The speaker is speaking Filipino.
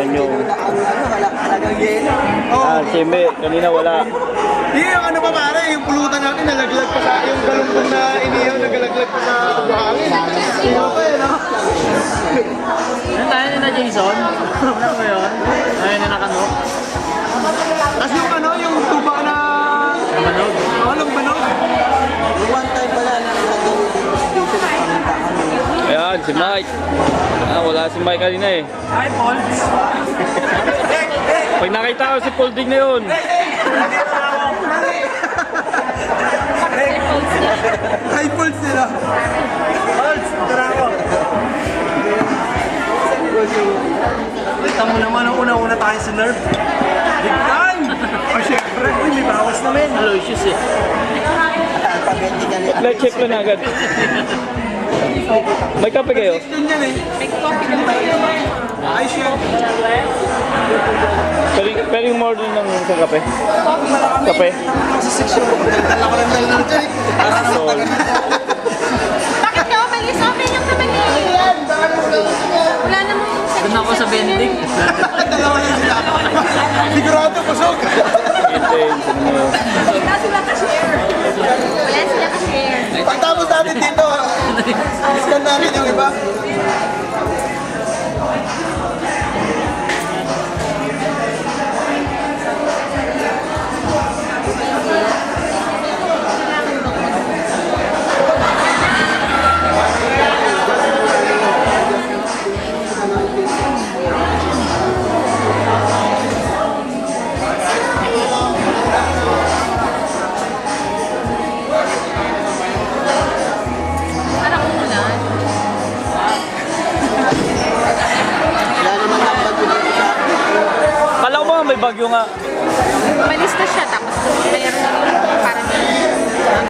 Panyo. Talagang yelo. Ah, Chimbe, kanina wala. Yung ano pa pare, yung pulutan natin nalaglag pa sa yung galunggong na inihaw nagalaglag pa sa buhangin. Okay, no? Ano tayo na Jason? Ano ba yun? Ayun na nakanok. Tapos yung ano, yung tuba na... Nakanog. Walang banog. One time pala na nagawin dito na paminta kami. Ayan, si Mike. Ah, wala si Mike kanina eh. Hi, Paul. Pag nakita ko si Paul Dig na yun. High pulse nila. Pulse, tara ako. Kita mo naman ang una-una tayo sa nerve. Big time! O syempre, may bawas namin. Aloysius eh. Alphabetic yan. Let's check lang agad. May kape kayo? Yun yan eh. Ay, siya. Pero yung order ng isang kape? Kape? Sa section. Dala ko lang dala dyan eh. So, Bakit ka umalis? Open yung naman eh. Wala namang Doon ako sa Benedict. Dalawa lang sila. Sigurado, pasok. Wala sila ka-share. Wala sila ka-share. Pagtapos natin dito, iskan natin yung iba. Parang umulan. Wala naman ang bago dito sa kala ko ba may bagyo nga? Mali